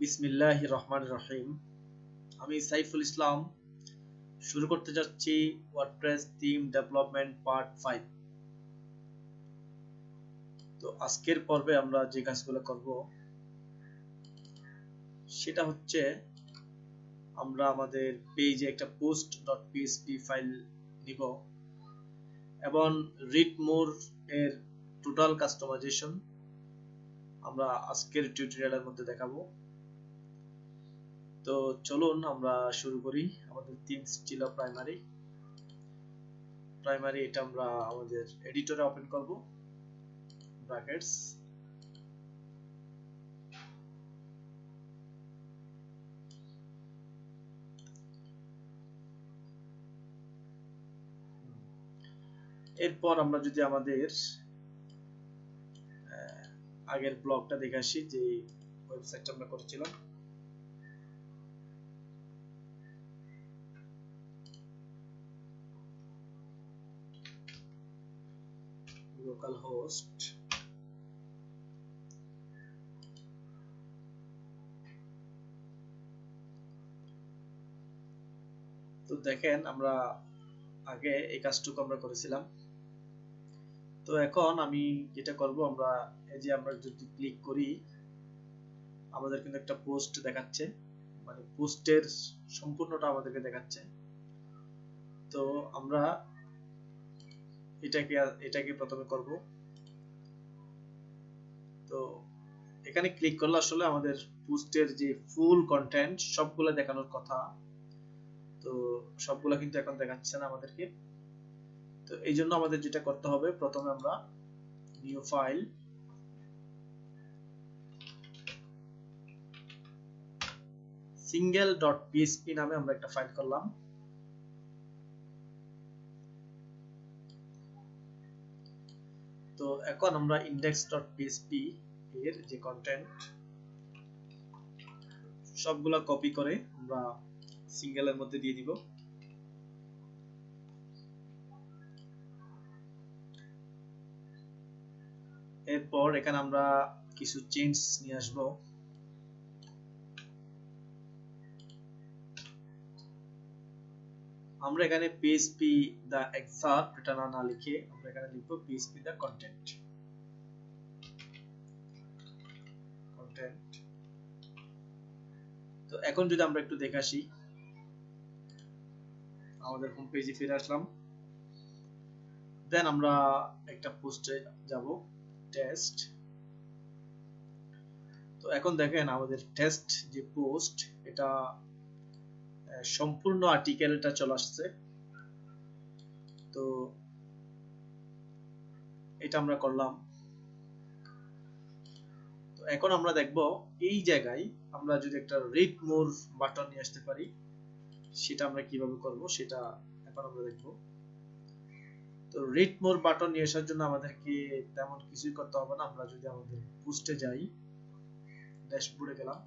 বিসমিল্লাহির রহমানির রহিম। আমি সাইফুল ইসলাম শুরু করতে যাচ্ছি ওয়ার্ডপ্রেস থিম ডেভেলপমেন্ট পার্ট 5। তো আজকের পর্বে আমরা যে কাজগুলো করব সেটা হচ্ছে আমরা আমাদের পেজে একটা post.php ফাইল নিব এবং রিড মোর এর টোটাল কাস্টমাইজেশন আমরা আজকের টিউটোরিয়ালের মধ্যে দেখাবো। তো চলুন আমরা শুরু করি। আমাদের থিম ছিল প্রাইমারি এটা আমরা আমাদের এডিটরে ওপেন করব, ব্র্যাকেটস। এরপর আমরা যদি আমাদের আগের ব্লগটা দেখে আসি, যে ওয়েবসাইটটা আমরা করেছিলাম, লোকাল হোস্ট তো দেখেন আমরা আগে এই কাজটুকু আমরা করেছিলাম। তো এখন আমি যেটা করব, আমরা এই যে আমরা যদি ক্লিক করি আমাদের কিন্তু একটা পোস্ট দেখাচ্ছে, মানে পোস্টের সম্পূর্ণটা আমাদেরকে দেখাচ্ছে। তো আমরা এটাকে প্রথমে করব। তো এখানে ক্লিক করলে আসলে আমাদের পোস্টের যে ফুল কন্টেন্ট সবগুলো দেখানোর কথা, তো সবগুলো কিন্তু এখন দেখাচ্ছে না আমাদেরকে। তো এই জন্য আমাদের যেটা করতে হবে, প্রথমে আমরা নিউ ফাইল, single.php নামে আমরা একটা ফাইল করলাম। তো এখন আমরা index.php এর যে কন্টেন্ট সবগুলা কপি করে আমরা সিঙ্গেলের মধ্যে দিয়ে দিব। এরপর এখানে আমরা কিছু চেঞ্জ নিয়ে আসবো। আমরা এখানে php the excerpt এটা না লিখে আমরা এখানে লিখব php the content। তো এখন যদি আমরা একটু দেখে আসি, আমাদের হোম পেজে ফিরে আসলাম। দেন আমরা একটা পোস্টে যাব, টেস্ট। তো এখন দেখেন আমাদের টেস্ট যে পোস্ট, এটা সম্পূর্ণ আর্টিকেলটা চলে আসছে। তো এটা আমরা করলাম। তো এখন আমরা দেখব এই জায়গায় আমরা যদি একটা রিড মোর বাটন নিয়ে আসতে পারি, সেটা আমরা কিভাবে করব সেটা এখন আমরা দেখব। তো রিড মোর বাটন নিয়ে আসার জন্য আমাদেরকে তেমন কিছুই করতে হবে না। আমরা যদি আমাদের পোস্টে যাই, ড্যাশবোর্ডে গেলাম,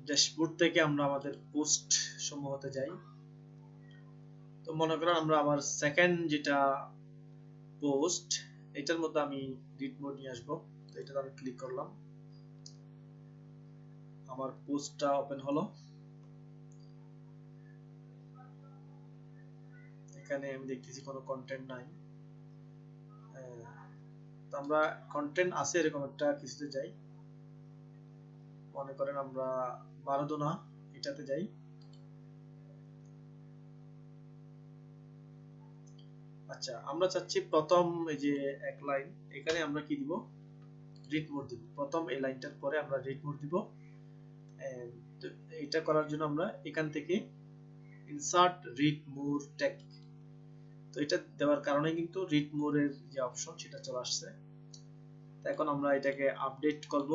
ড্যাশবোর্ড থেকে আমরা আমাদের পোস্ট সমূহতে যাই। তো মনে করেন আমরা আমার সেকেন্ড যেটা পোস্ট, এটার মধ্যে আমি রিড মোড নিয়ে আসবো। তো এটাতে আমি ক্লিক করলাম, আমার পোস্টটা ওপেন হলো। এখানে আমি দেখতেছি কোনো কন্টেন্ট নাই। তো আমরা কন্টেন্ট আছে এরকম একটা কিছুতে যাই, মনে করেন আমরা মারাদোনা এটাতে যাই। আচ্ছা, আমরা চাচ্ছি প্রথম এই যে এক লাইন, এখানে আমরা কি দিব, রিড মোড দিব। প্রথম এই লাইনটার পরে আমরা রিড মোড দিব। তো এটা করার জন্য আমরা এখান থেকে ইনসার্ট রিড মোর ট্যাগ, তো এটা দেওয়ার কারণে কিন্তু রিড মোর এর যে অপশন সেটা চলে আসছে। এখন আমরা এটাকে আপডেট করব।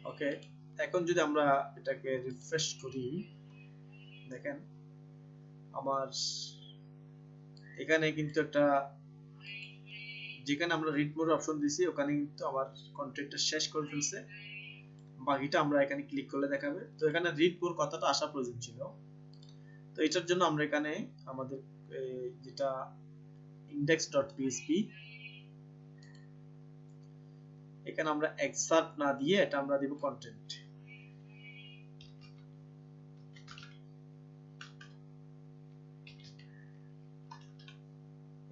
ওকে, এখন যদি আমরা এটাকে রিফ্রেশ করি, দেখেন আমার এখানে কিন্তু একটা, যেখানে আমরা রিড মোর অপশন দিছি ওখানে কিন্তু আমার কন্টেন্টটা শেষ করে ফেলছে। বাকিটা আমরা এখানে ক্লিক করলে দেখাবে। তো এখানে রিড মোর কথাটা আসা প্রয়োজন ছিল। তো এটার জন্য আমরা এখানে আমাদের যেটা index.php, এখানে আমরা excerpt না দিয়ে এটা আমরা দিব content।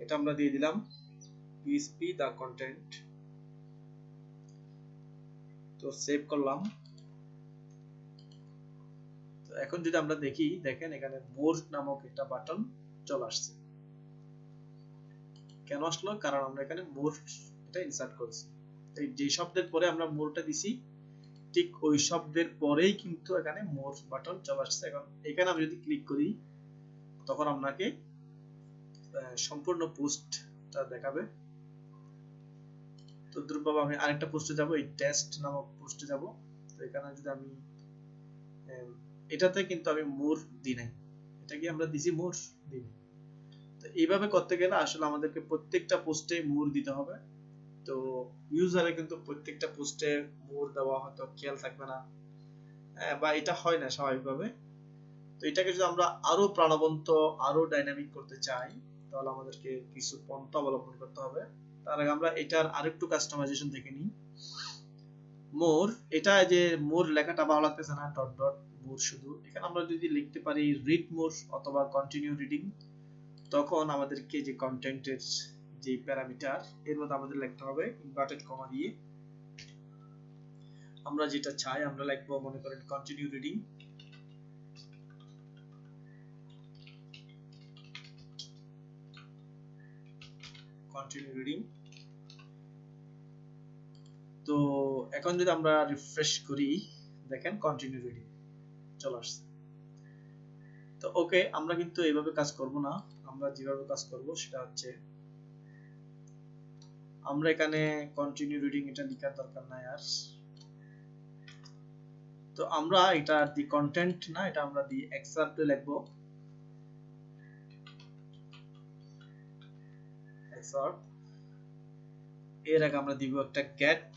এটা আমরা দিয়ে দিলাম php the content। তো সেভ করলাম। তো এখন যদি আমরা দেখি, দেখেন এখানে মোর নামক একটা বাটন চলে আসছে। কেন আসলো? কারণ আমরা এখানে মোর এটা ইনসার্ট করেছি। এই যে শব্দের পরে আমরা মোরটা দিছি, ঠিক ওই শব্দের পরেই কিন্তু এখানে মোর বাটন চলে আসছে। এখন এখানে আমি যদি ক্লিক করি তখন আপনাকে সম্পূর্ণ পোস্টটা দেখাবে। তো দ্রুতভাবে আমি আরেকটা পোস্টে যাব, এই টেস্ট নামক পোস্টে যাব। তো এখানে যদি আমি এটাতে কিন্তু আমি মোর দিই নাই, এটা কি আমরা দিছি মোর দিই। তো এইভাবে করতে গেলে আসলে আমাদেরকে প্রত্যেকটা পোস্টে মোর দিতে হবে। তো ইউজারে কিন্তু প্রত্যেকটা পোস্টে মোর দেওয়া হয়তো খেয়াল থাকবে না, বা এটা হয় না স্বাভাবিকভাবে। তো এটাকে যদি আমরা আরো প্রাণবন্ত, আরো ডাইনামিক করতে চাই, তাহলে আমাদেরকে কিছু পন্থা অবলম্বন করতে হবে। তার আগে আমরা এটার আরেকটু কাস্টমাইজেশন দেখে নিই। মোর, এটা যে মোর লেখাটা ভালো লাগতেছে না, ডট ডট মোর শুধু। এখানে আমরা যদি লিখতে পারি রিড মোর অথবা কন্টিনিউ রিডিং, তখন আমাদেরকে যে কন্টেন্টের যে প্যারামিটার এর মধ্যে আমাদের লিখতে হবে ইনভার্টেড কমা দিয়ে আমরা যেটা চাই আমরা লিখবো, মনে করেন কন্টিনিউ রিডিং। Continue reading. তো এখন যদি আমরা রিফ্রেশ করি, দেখেন কন্টিনিউ রিডিং চলে আসছে। তো ওকে, আমরা কিন্তু এইভাবে কাজ করব না। আমরা যেভাবে কাজ করব সেটা হচ্ছে, আমরা এখানে কন্টিনিউ রিডিং এটা লেখার দরকার নাই আর। তো আমরা এটা দি কন্টেন্ট না, এটা আমরা দি এক্সার্পটে লিখব। এক্সার্প এর আগে আমরা দিব একটা গেট,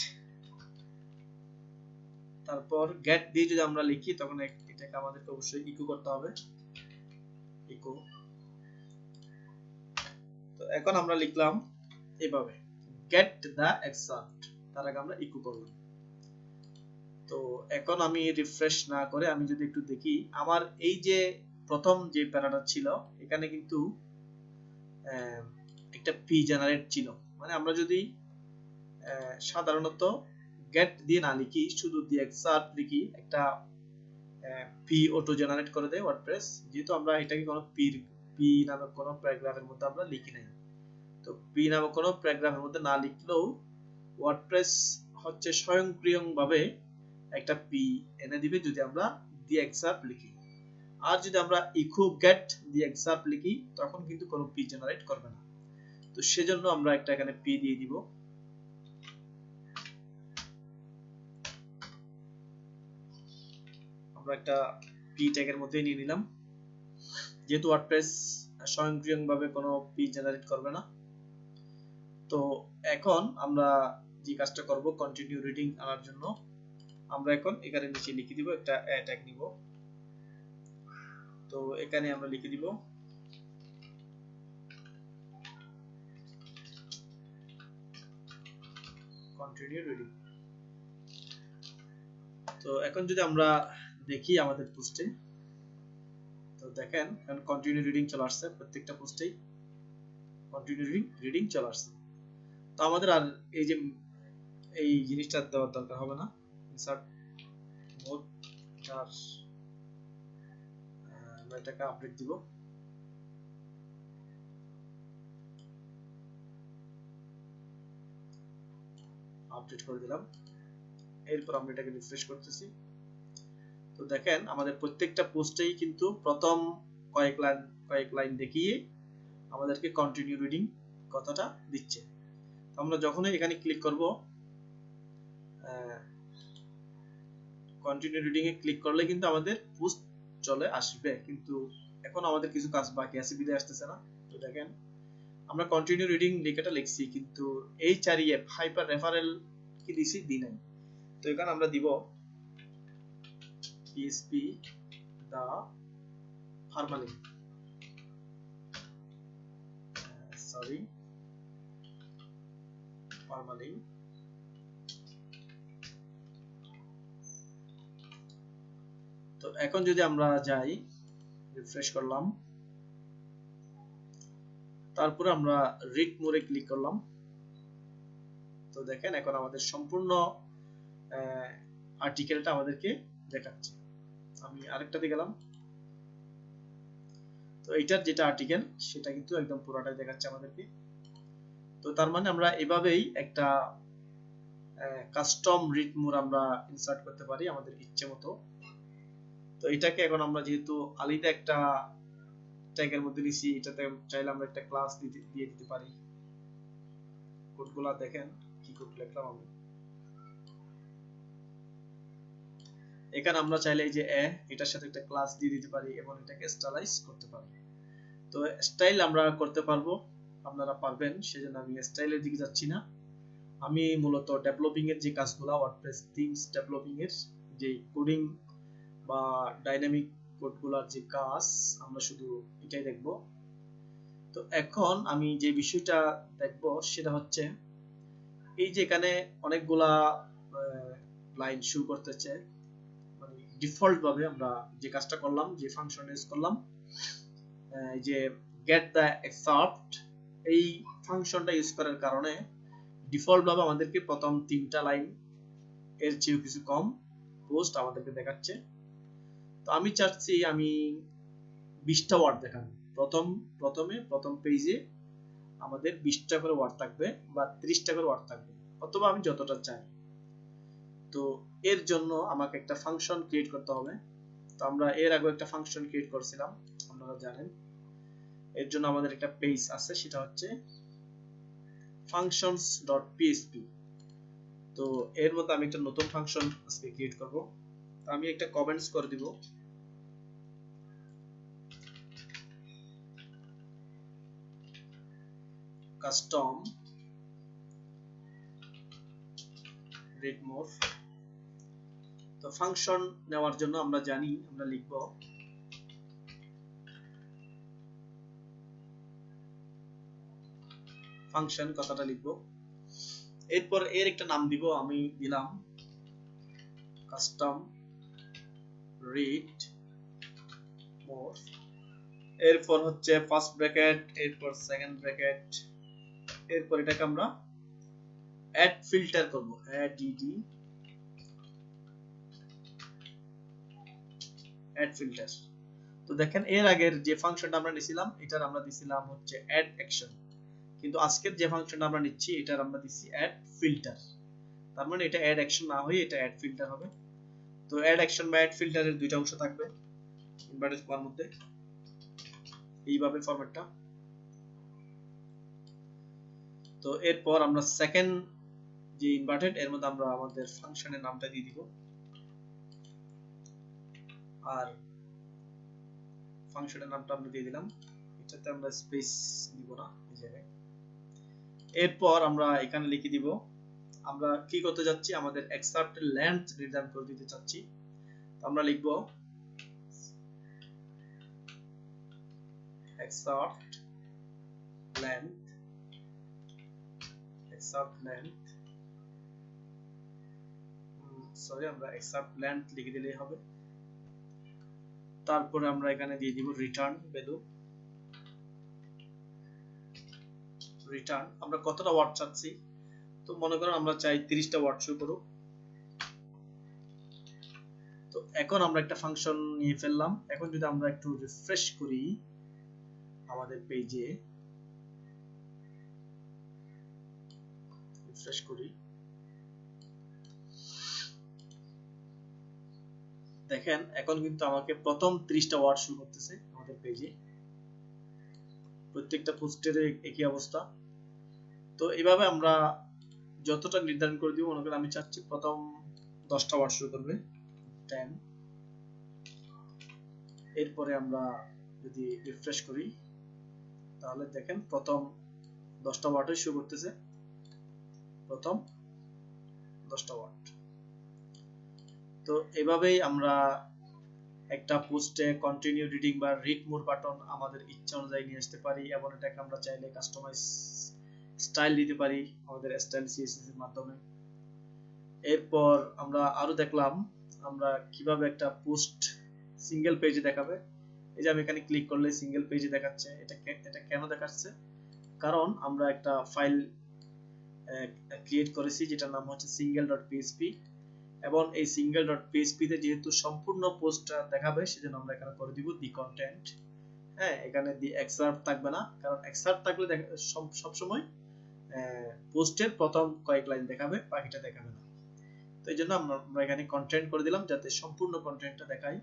তারপর গেট দিয়ে যদি আমরা লিখি তখন এটাকে আমাদেরকে অবশ্যই ইকো করতে হবে, ইকো। তো এখন আমরা লিখলাম এইভাবে গেট দা এক্সার্প, তার আগে আমরা ইকো করলাম। তো এখন আমি রিফ্রেশ না করে আমি যদি একটু দেখি, আমার এই যে প্রথম যে প্যারাটা ছিল এখানে কিন্তু একটা পি জেনারেট ছিল। মানে আমরা যদি সাধারণত গেট দিয়ে না লিখি, শুধু দি এক্সার্প লিখি, একটা পি অটো জেনারেট করে দেয় ওয়ার্ডপ্রেস। যেহেতু আমরা এটাকে কোনো পি নামক কোনো প্যারাগ্রাফের মধ্যে আমরা লিখি নাই, তো পি নামক কোনো প্যারাগ্রাফের মধ্যে না লিখলেও ওয়ার্ডপ্রেস হচ্ছে স্বয়ংক্রিয়ভাবে একটা পি এনে দিবে যদি আমরা দি এক্সার্প লিখি। আর যদি আমরা ইকো গেট দি এক্সার্প লিখি তখন কিন্তু কোনো পি জেনারেট করবে না। তো সেজন্য আমরা একটা এখানে পি দিয়ে দিব। আমরা একটা পি ট্যাগের মধ্যে নিয়ে নিলাম, যেহেতু ওয়ার্ডপ্রেস স্বয়ংক্রিয়ভাবে কোনো পি জেনারেট করবে না। তো এখন আমরা যে কাজটা করব, কন্টিনিউ রিডিং আনার জন্য আমরা এখন এখানে নিচে লিখে দিব একটা ট্যাগ নিব। তো এখানে আমরা লিখে দিব কন্টিনিউ রিডিং। তো এখন যদি আমরা দেখি আমাদের পোস্টে, তো দেখেন এখন কন্টিনিউ রিডিং চলে আসছে, প্রত্যেকটা পোস্টেই কন্টিনিউ রিডিং চলে আসছে। তো আমাদের আর এই যে এই জিনিসটা দেওয়ার দরকার হবে না, ইনসার্ট মোড আর আমরা এটাকে আপডেট দিব। আপডেট করে দিলাম। এরপর আমরা এটাকে রিফ্রেশ করতেছি। তো দেখেন আমাদের প্রত্যেকটা পোস্টেই কিন্তু প্রথম কয়েক লাইন দেখিয়ে আমাদেরকে কন্টিনিউ রিডিং কথাটা দিচ্ছে। আমরা যখনই এখানে ক্লিক করব, কন্টিনিউ রিডিং এ ক্লিক করলে কিন্তু আমাদের পোস্ট চলে আসবে, কিন্তু এখন আমাদের কিছু কাজ বাকি আছে বিদায় আসতেছে না। তো দেখেন আমরা কন্টিনিউ রিডিং লেখাটা লিখছি, কিন্তু এই HREF হাইপার রেফারেল কি দিছি, দি নাই। তো এখানে আমরা দিব PHP the permalink সরি পার্মালিঙ্ক। তো এখন যদি আমরা যাই, রিফ্রেশ করলাম, তারপরে আমরা রিড মোরে ক্লিক করলাম, তো দেখেন এখন আমাদের সম্পূর্ণ আর্টিকেলটা আমাদেরকে দেখাচ্ছে। আমি আরেকটাতে গেলাম, তো এইটার যেটা আর্টিকেল সেটা কিন্তু একদম পুরোটাই দেখাচ্ছে আমাদেরকে। তো তার মানে আমরা এভাবেই একটা কাস্টম রিড মোর আমরা ইনসার্ট করতে পারি আমাদের ইচ্ছে মতো। তো এটাকে এখন আমরা যেহেতু আলাদা একটা ট্যাগের মধ্যে নিছি, এটাতে চাইলে আমরা একটা ক্লাস দিয়ে দিতে পারি। কোডগুলা দেখেন কি কোড লিখলাম আমি। এখানে আমরা চাইলে এই যে এটার সাথে একটা ক্লাস দিয়ে দিতে পারি এবং এটাকে স্টাইলাইজ করতে পারি। তো স্টাইল আমরা করতে পারবো, আপনারা পারবেন, সেজন্য আমি স্টাইলের দিকে যাচ্ছি না। আমি মূলত ডেভেলপিং এর যে কাজগুলো, ওয়ার্ডপ্রেস থিমস ডেভেলপিং এর যে কোডিং বা ডাইনামিক কোডগুলোর যে কাজ, আমরা শুধু এটাই দেখব। তো এখন আমি যে বিষয়টা দেখব সেটা হচ্ছে এই যে এখানে অনেকগুলা লাইন শো করতেছে, মানে ডিফল্ট ভাবে আমরা যে কাজটা করলাম, যে ফাংশন ইউজ করলাম, যে গেট দ্য এক্সার্ট, এই ফাংশনটা ইউজ করার কারণে ডিফল্ট ভাবে আমাদেরকে প্রথম 3টা লাইন এর চেয়ে কিছু কম পোস্ট আমাদেরকে দেখাচ্ছে। তো আমি চাচ্ছি আমি 20টা ওয়ার্ড দেখাবো। প্রথম পেজে আমাদের 20টা করে ওয়ার্ড থাকবে বা 30টা করে ওয়ার্ড থাকবে, অথবা আমি যতটা চাই। তো এর জন্য আমাকে একটা ফাংশন ক্রিয়েট করতে হবে। তো আমরা এর আগে একটা ফাংশন ক্রিয়েট করেছিলাম, আপনারা জানেন। এর জন্য আমাদের একটা পেজ আছে, সেটা হচ্ছে functions.php। তো এর মধ্যে আমি একটা নতুন ফাংশন আজকে ক্রিয়েট করব। আমি একটা কমেন্টস করে দিব, কাস্টম রিড মোর। তো ফাংশন নেওয়ার জন্য আমরা জানি, আমরা লিখব ফাংশন, কথাটা লিখব। এরপর এর একটা নাম দিব, আমি দিলাম কাস্টম রিড মোর। এরপর হচ্ছে ফার্স্ট ব্র্যাকেট, এরপর সেকেন্ড ব্র্যাকেট, এরপর এটাকে আমরা অ্যাড ফিল্টার করব, অ্যাড ফিল্টার। তো দেখেন এর আগের যে ফাংশনটা আমরা নিছিলাম, এটার আমরা দিছিলাম হচ্ছে অ্যাড অ্যাকশন, কিন্তু আজকের যে ফাংশনটা আমরা নিচ্ছি এটার আমরা দিচ্ছি অ্যাড ফিল্টার। তার মানে এটা অ্যাড অ্যাকশন না হয়ে এটা অ্যাড ফিল্টার হবে। তো অ্যাড অ্যাকশন বা অ্যাড ফিল্টারের দুইটা অংশ থাকবে ইনভার্টেড কমার মধ্যে, এইভাবে ফরম্যাটটা। তো এরপর আমরা সেকেন্ড যে ইনভার্টেড, এর মধ্যে আমরা আমাদের ফাংশনের নামটা দিয়ে দিব, আর ফাংশনের নামটা আমরা দিয়ে দিলাম, এটাতে আমরা স্পেস দিব না এই জায়গায়। এরপর আমরা এখানে লিখে দিব আমরা কি করতে যাচ্ছি, আমাদের এক্সার্ট লেন্থ নির্ধারণ করে দিতে চাচ্ছি। আমরা লিখব এক্সার্ট লেন্থ, সরি আমরা এক্সার্ট লেন্থ লিখে দিলেই হবে। তারপরে আমরা এখানে দিয়ে দিব রিটার্ন ভ্যালু। রিটার্ন আমরা কতটা ওয়ার্ড চাচ্ছি, তো মনে করেন আমরা চাই 30টা ওয়ার্ড শো করুক। তো এখন আমরা একটা ফাংশন নিয়ে ফেললাম। এখন যদি আমরা একটু রিফ্রেশ করি আমাদের পেজে, রিফ্রেশ করি, দেখেন এখন কিন্তু আমাকে প্রথম 30টা ওয়ার্ড শো করতেছে আমাদের পেজে। প্রত্যেকটা পোস্টের একই অবস্থা। তো এইভাবে আমরা যতটা নির্ধারণ করে দিব, মনে করেন আমি চাচ্ছি প্রথম 10টা ওয়ার্ড শো করবে 10। এরপরে আমরা যদি রিফ্রেশ করি তাহলে দেখেন প্রথম 10টা ওয়ার্ডই শো করতেছে, প্রথম 10টা ওয়ার্ড। তো এভাবেই আমরা একটা পোস্টে কন্টিনিউ রিডিং বা রিড মোর বাটন আমাদের ইচ্ছা অনুযায়ী নিয়ে আসতে পারি, এবং এটাকে আমরা চাইলে কাস্টমাইজ স্টাইল দিতে পারি আমাদের স্টাইল সিএসএস এর মাধ্যমে। এরপর আমরা আরো দেখলাম আমরা কিভাবে একটা পোস্ট সিঙ্গেল পেজে দেখাবে। এই যে আমি এখানে ক্লিক করলে সিঙ্গেল পেজে দেখাচ্ছে। এটা কেন দেখাচ্ছে? কারণ আমরা একটা ফাইল ক্রিয়েট করেছি যেটার নাম হচ্ছে single.php, এবং এই single.php তে যেহেতু সম্পূর্ণ পোস্টটা দেখাবে সেজন্য আমরা এখানে করে দিব দি কন্টেন্ট। হ্যাঁ, এখানে দি এক্সার্ট থাকবে না, কারণ এক্সার্ট থাকলে সব সময় পোস্টের প্রথম কয়েক লাইন দেখাবে, বাকিটা দেখাবে না। তো এই জন্য আমরা এখানে কন্টেন্ট করে দিলাম যাতে সম্পূর্ণ কন্টেন্টটা দেখাই।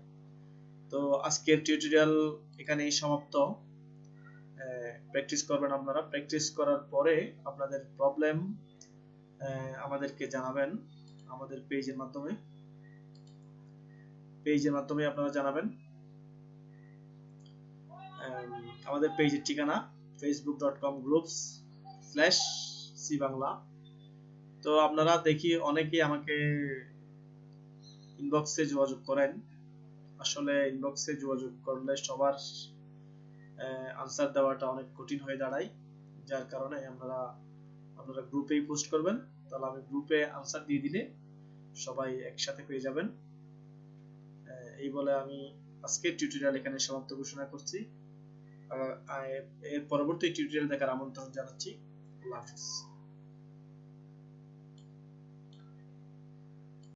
তো আজকের টিউটোরিয়াল এখানেই সমাপ্ত। প্র্যাকটিস করবেন আপনারা। প্র্যাকটিস করার পরে আপনাদের প্রবলেম আমাদেরকে জানাবেন আমাদের পেজের মাধ্যমে আপনারা জানাবেন। আমাদের পেজের ঠিকানা facebook.com/cbangla। তো আপনারা দেখি অনেকেই আমাকে ইনবক্সে যোগাযোগ করেন। আসলে ইনবক্সে যোগাযোগ করলে সবার আনসার দেওয়াটা অনেক কঠিন হয়ে দাঁড়ায়, যার কারণে আপনারা গ্রুপেই পোস্ট করবেন। তাহলে আমি গ্রুপে আনসার দিয়ে দিলে সবাই একসাথে পেয়ে যাবেন। এই বলে আমি আজকের টিউটোরিয়াল এখানে সমাপ্ত ঘোষণা করছি। এর পরবর্তী টিউটোরিয়াল দেখার আমন্ত্রণ জানাচ্ছি। আল্লাহ হাফেজ।